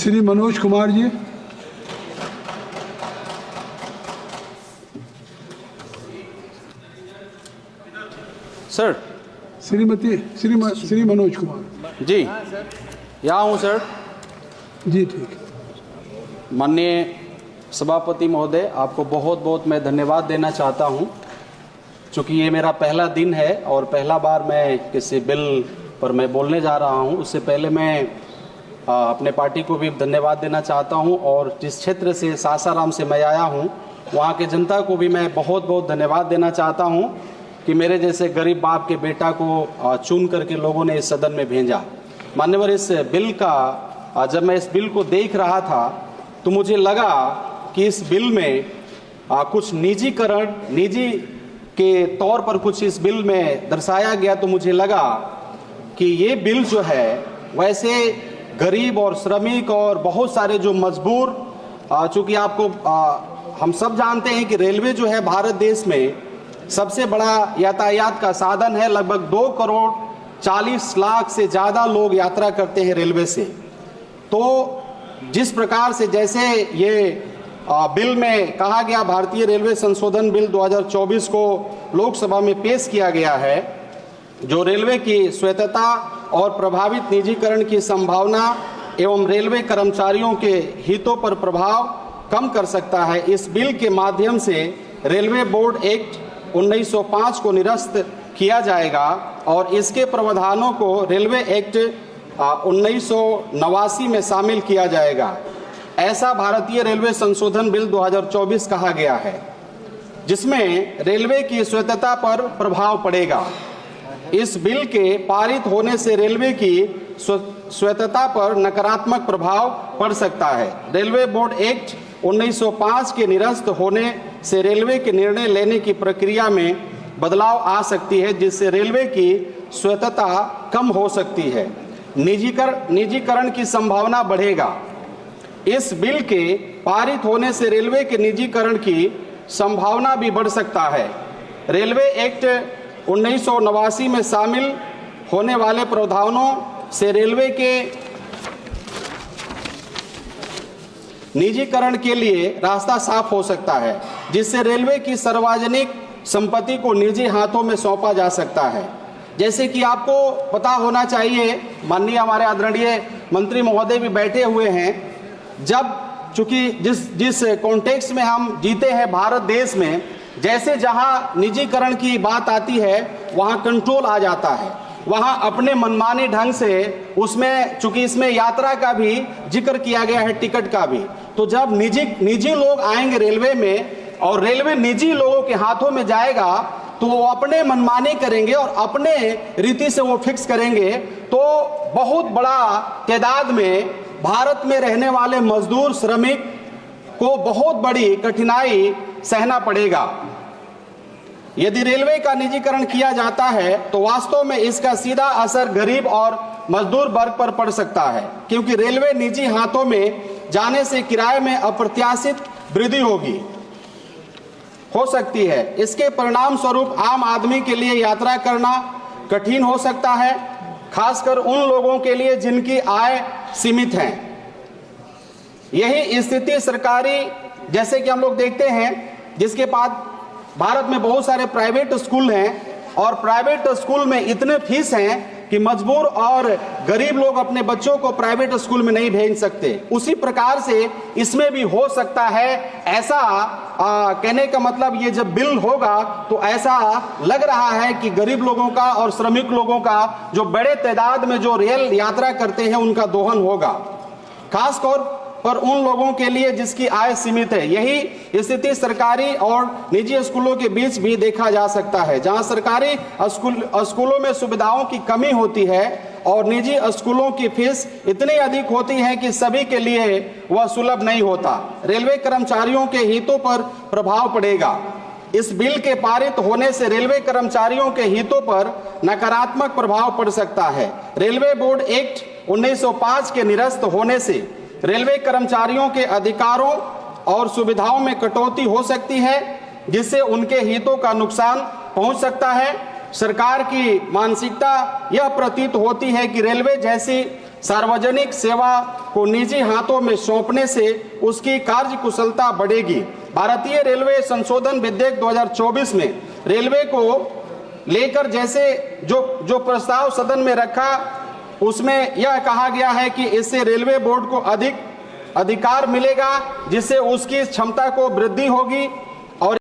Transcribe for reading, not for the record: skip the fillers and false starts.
Shri Manoj Kumar ji. Sir. Shri Manoj Kumar ji, यहाँ हूँ sir. जी ठीक। माननीय सभापति महोदय, आपको बहुत बहुत मैं धन्यवाद देना चाहता हूँ, चूँकि ये मेरा पहला दिन है और पहला बार मैं किसी बिल पर मैं बोलने जा रहा हूँ। उससे पहले मैं अपने पार्टी को भी धन्यवाद देना चाहता हूँ और जिस क्षेत्र से सासाराम से मैं आया हूँ वहाँ के जनता को भी मैं बहुत बहुत धन्यवाद देना चाहता हूँ कि मेरे जैसे गरीब बाप के बेटा को चुन करके लोगों ने इस सदन में भेजा। मान्यवर, इस बिल का जब मैं इस बिल को देख रहा था तो मुझे लगा कि इस बिल में कुछ निजी के तौर पर कुछ इस बिल में दर्शाया गया, तो मुझे लगा कि ये बिल जो है वैसे गरीब और श्रमिक और बहुत सारे जो मजबूर, चूँकि आपको हम सब जानते हैं कि रेलवे जो है भारत देश में सबसे बड़ा यातायात का साधन है। लगभग 2 करोड़ 40 लाख से ज़्यादा लोग यात्रा करते हैं रेलवे से। तो जिस प्रकार से जैसे ये बिल में कहा गया, भारतीय रेलवे संशोधन बिल 2024 को लोकसभा में पेश किया गया है, जो रेलवे की स्वायत्तता और प्रभावित निजीकरण की संभावना एवं रेलवे कर्मचारियों के हितों पर प्रभाव कम कर सकता है। इस बिल के माध्यम से रेलवे बोर्ड एक्ट 1905 को निरस्त किया जाएगा और इसके प्रावधानों को रेलवे एक्ट 1989 में शामिल किया जाएगा। ऐसा भारतीय रेलवे संशोधन बिल 2024 कहा गया है, जिसमें रेलवे की स्वायत्तता पर प्रभाव पड़ेगा। इस बिल के पारित होने से रेलवे की स्वायत्तता पर नकारात्मक प्रभाव पड़ सकता है। रेलवे बोर्ड एक्ट 1905 के निरस्त होने से रेलवे के निर्णय लेने की प्रक्रिया में बदलाव आ सकती है, जिससे रेलवे की स्वायत्तता कम हो सकती है। निजीकरण की संभावना बढ़ेगा। इस बिल के पारित होने से रेलवे के निजीकरण की संभावना भी बढ़ सकता है। रेलवे एक्ट 1989 में शामिल होने वाले प्रावधानों से रेलवे के निजीकरण के लिए रास्ता साफ हो सकता है, जिससे रेलवे की सार्वजनिक संपत्ति को निजी हाथों में सौंपा जा सकता है। जैसे कि आपको पता होना चाहिए, माननीय हमारे आदरणीय मंत्री महोदय भी बैठे हुए हैं, जब चूंकि जिस कॉन्टेक्स्ट में हम जीते हैं भारत देश में, जैसे जहां निजीकरण की बात आती है वहां कंट्रोल आ जाता है, वहां अपने मनमाने ढंग से उसमें, चूंकि इसमें यात्रा का भी जिक्र किया गया है, टिकट का भी, तो जब निजी लोग आएंगे रेलवे में और रेलवे निजी लोगों के हाथों में जाएगा तो वो अपने मनमाने करेंगे और अपने रीति से वो फिक्स करेंगे। तो बहुत बड़ा तादाद में भारत में रहने वाले मजदूर श्रमिक को बहुत बड़ी कठिनाई सहना पड़ेगा। यदि रेलवे का निजीकरण किया जाता है तो वास्तव में इसका सीधा असर गरीब और मजदूर वर्ग पर पड़ सकता है, क्योंकि रेलवे निजी हाथों में जाने से किराए में अप्रत्याशित वृद्धि हो सकती है। इसके परिणाम स्वरूप आम आदमी के लिए यात्रा करना कठिन हो सकता है, खासकर उन लोगों के लिए जिनकी आय सीमित है। यही स्थिति सरकारी, जैसे कि हम लोग देखते हैं, जिसके बाद भारत में बहुत सारे प्राइवेट स्कूल हैं और प्राइवेट स्कूल में इतने फीस हैं कि मजबूर और गरीब लोग अपने बच्चों को प्राइवेट स्कूल में नहीं भेज सकते। उसी प्रकार से इसमें भी हो सकता है ऐसा। कहने का मतलब ये जब बिल होगा तो ऐसा लग रहा है कि गरीब लोगों का और श्रमिक लोगों का, जो बड़े तादाद में जो रेल यात्रा करते हैं, उनका दोहन होगा, खासतौर पर उन लोगों के लिए जिसकी आय सीमित है। यही स्थिति सरकारी और निजी स्कूलों के बीच भी देखा जा सकता है, जहां सरकारी स्कूलों में सुविधाओं की कमी होती है और निजी स्कूलों की फीस इतनी अधिक होती है कि सभी के लिए वह सुलभ नहीं होता। रेलवे कर्मचारियों के हितों पर प्रभाव पड़ेगा। इस बिल के पारित होने से रेलवे कर्मचारियों के हितों पर नकारात्मक प्रभाव पड़ सकता है। रेलवे बोर्ड एक्ट 1905 के निरस्त होने से रेलवे कर्मचारियों के अधिकारों और सुविधाओं में कटौती हो सकती है, जिससे उनके हितों का नुकसान पहुंच सकता है। सरकार की मानसिकता यह प्रतीत होती है कि रेलवे जैसी सार्वजनिक सेवा को निजी हाथों में सौंपने से उसकी कार्यकुशलता बढ़ेगी। भारतीय रेलवे संशोधन विधेयक 2024 में रेलवे को लेकर जैसे जो प्रस्ताव सदन में रखा, उसमें यह कहा गया है कि इससे रेलवे बोर्ड को अधिक अधिकार मिलेगा, जिससे उसकी क्षमता को वृद्धि होगी